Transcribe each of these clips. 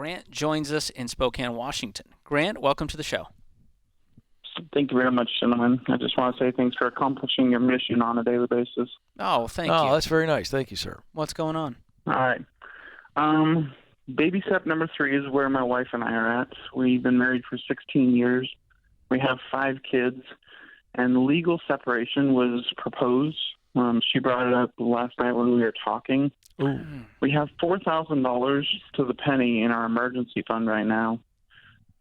Grant joins us in Spokane, Washington. Grant, welcome to the show. Thank you very much, gentlemen. I just want to say thanks for accomplishing your mission on a daily basis. Oh, thank you. Oh, that's very nice. Thank you, sir. What's going on? All right. Baby step number 3 is where my wife and I are at. We've been married for 16 years. We have 5 kids, and legal separation was proposed. She brought it up last night when we were talking. Ooh. We have $4,000 to the penny in our emergency fund right now.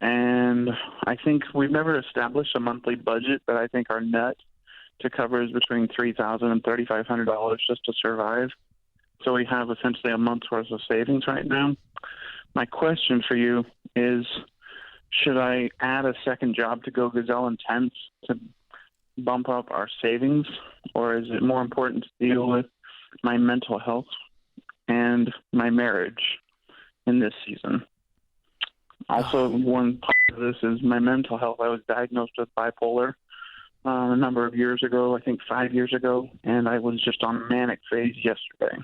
And I think we've never established a monthly budget, but I think our net to cover is between $3,000 and $3,500 just to survive. So we have essentially a month's worth of savings right now. My question for you is, should I add a second job to go gazelle intense to bump up our savings, or is it more important to deal with my mental health and my marriage in this season? Also, one part of this is my mental health. I was diagnosed with bipolar a number of years ago, I think 5 years ago, and I was just on a manic phase yesterday.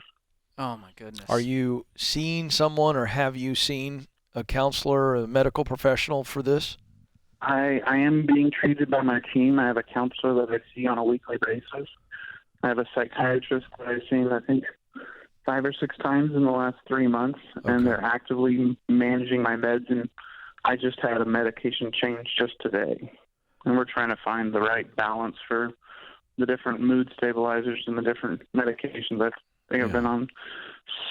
Oh, my goodness. Are you seeing someone, or have you seen a counselor or a medical professional for this? I am being treated by my team. I have a counselor that I see on a weekly basis. I have a psychiatrist that I've seen, I think, 5 or 6 times in the last 3 months, and they're actively managing my meds, and I just had a medication change just today. And we're trying to find the right balance for the different mood stabilizers and the different medications. I think I've been on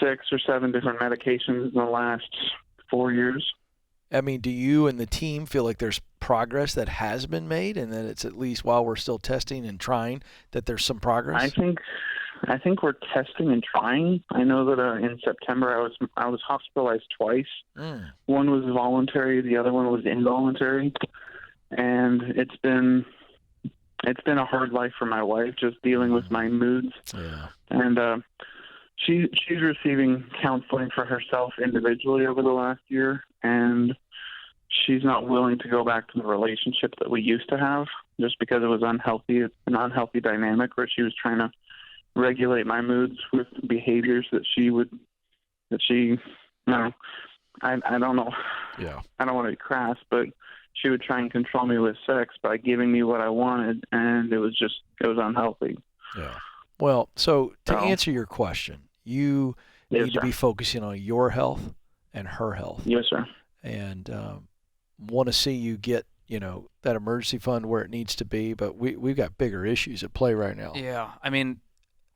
6 or 7 different medications in the last 4 years. I mean, do you and the team feel like there's progress that has been made, and that it's at least, while we're still testing and trying, that there's some progress? I think we're testing and trying. I know that in September I was hospitalized twice. One was voluntary, the other one was involuntary, and it's been a hard life for my wife, just dealing with my moods. Yeah. And she's receiving counseling for herself individually over the last year, and she's not willing to go back to the relationship that we used to have, just because it was unhealthy. It's an unhealthy dynamic where she was trying to regulate my moods with behaviors that I don't know. Yeah. I don't want to be crass, but she would try and control me with sex by giving me what I wanted, and it was unhealthy. Yeah. Well, so to answer your question, you need to be focusing on your health and her health. Yes, sir. And want to see you get, that emergency fund where it needs to be, but we've got bigger issues at play right now. Yeah. I mean,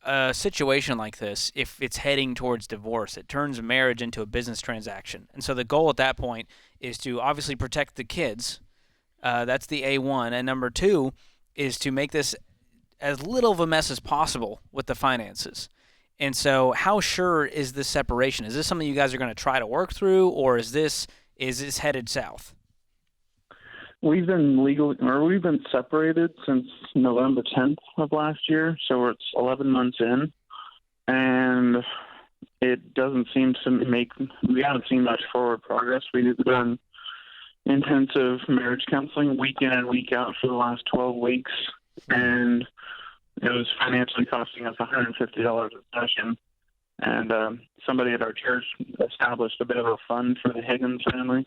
a situation like this, if it's heading towards divorce, it turns a marriage into a business transaction. And so the goal at that point is to obviously protect the kids. That's the A1. And number 2 is to make this as little of a mess as possible with the finances. And so how sure is this separation? Is this something you guys are going to try to work through, or is this headed south? We've been separated since November 10th of last year, so it's 11 months in, and it doesn't seem to we haven't seen much forward progress. We've done intensive marriage counseling week in and week out for the last 12 weeks, and it was financially costing us $150 a session. And somebody at our church established a bit of a fund for the Higgins family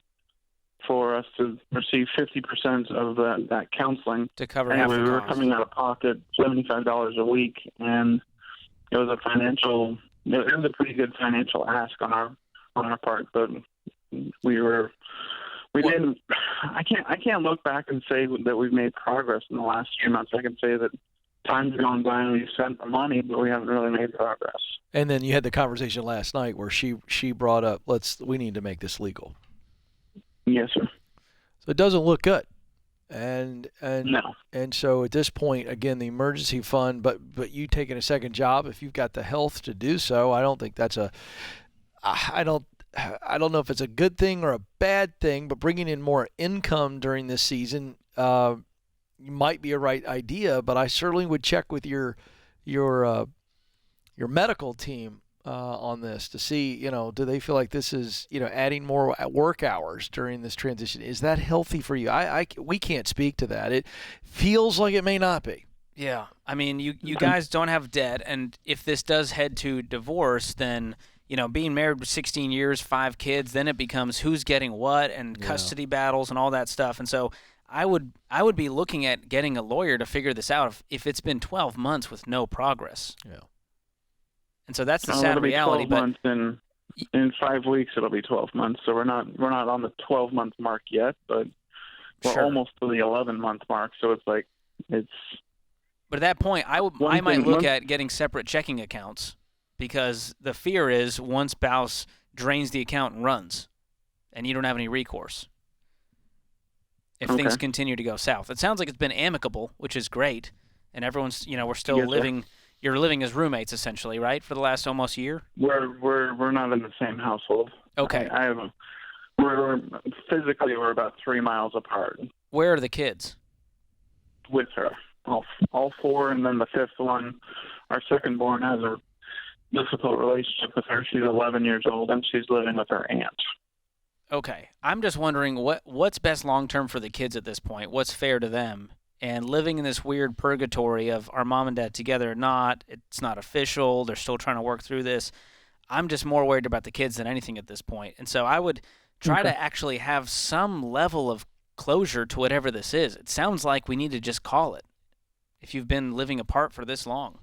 for us to receive 50% of that counseling. To cover half the cost. We were coming out of pocket $75 a week, and it was a pretty good financial ask on our part, but I can't look back and say that we've made progress in the last few months. I can say that time's gone by and we've spent the money, but we haven't really made progress. And then you had the conversation last night where she brought up, we need to make this legal. Yes, sir. So it doesn't look good. And no. And so at this point, again, the emergency fund, but you taking a second job, if you've got the health to do so, I don't think that's I don't know if it's a good thing or a bad thing, but bringing in more income during this season might be a right idea. But I certainly would check with your medical team on this to see, do they feel like this is, adding more work hours during this transition? Is that healthy for you? We can't speak to that. It feels like it may not be. Yeah. I mean, you guys don't have debt, and if this does head to divorce, then, being married for 16 years, 5 kids, then it becomes who's getting what and custody battles and all that stuff. And so I would be looking at getting a lawyer to figure this out if it's been 12 months with no progress. Yeah. And so that's the sad it'll be reality. 12 months in 5 weeks, it'll be 12 months. So we're not on the 12-month mark yet, but we're almost to the 11-month mark. So it's like it's. But at that point, I might look at getting separate checking accounts, because the fear is one spouse drains the account and runs, and you don't have any recourse if things continue to go south. It sounds like it's been amicable, which is great, and everyone's, we're still living. You're living as roommates essentially, right, for the last almost year? We're not in the same household. Okay. We're about 3 miles apart. Where are the kids? With her, all 4, and then the 5th one, our second born, has a difficult relationship with her. She's 11 years old, and she's living with her aunt. Okay. I'm just wondering what's best long-term for the kids at this point. What's fair to them? And living in this weird purgatory of our mom and dad together or not, it's not official. They're still trying to work through this. I'm just more worried about the kids than anything at this point. And so I would try to actually have some level of closure to whatever this is. It sounds like we need to just call it if you've been living apart for this long.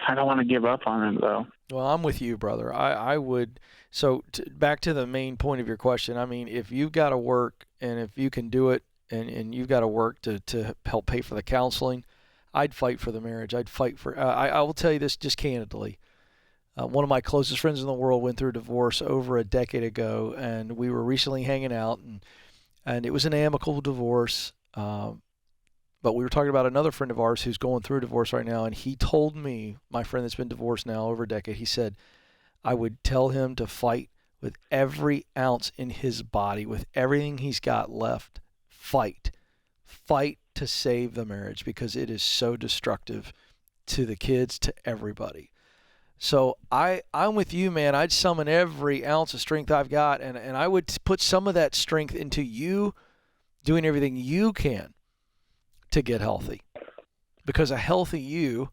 I don't want to give up on it, though. Well, I'm with you, brother. I would. So back to the main point of your question. I mean, if you've got to work and if you can do it and you've got to work to help pay for the counseling, I'd fight for the marriage. I'd fight for I will tell you this just candidly. One of my closest friends in the world went through a divorce over a decade ago, and we were recently hanging out, and it was an amicable divorce. But we were talking about another friend of ours who's going through a divorce right now, and he told me, my friend that's been divorced now over a decade, he said, I would tell him to fight with every ounce in his body, with everything he's got left. Fight. Fight to save the marriage, because it is so destructive to the kids, to everybody. So I'm with you, man. I'd summon every ounce of strength I've got, and I would put some of that strength into you doing everything you can to get healthy, because a healthy you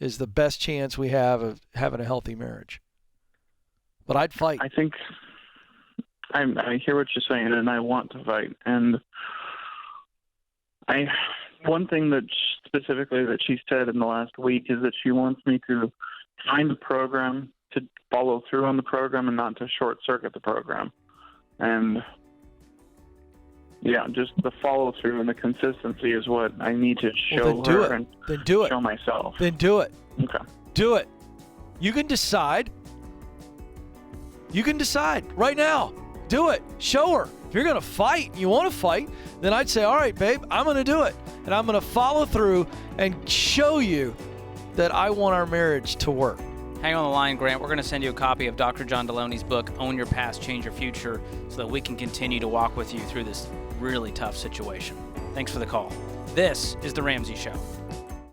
is the best chance we have of having a healthy marriage. But I'd fight. I think I hear what you're saying, and I want to fight. And one thing that specifically that she said in the last week is that she wants me to find a program, to follow through on the program, and not to short circuit the program. And yeah, just the follow through and the consistency is what I need to show her and show myself. Then do it. Okay. Do it. You can decide. You can decide right now. Do it. Show her. If you're going to fight, you want to fight, then I'd say, all right, babe, I'm going to do it. And I'm going to follow through and show you that I want our marriage to work. Hang on the line, Grant. We're going to send you a copy of Dr. John Deloney's book, Own Your Past, Change Your Future, so that we can continue to walk with you through this really tough situation. Thanks for the call. This is The Ramsey Show.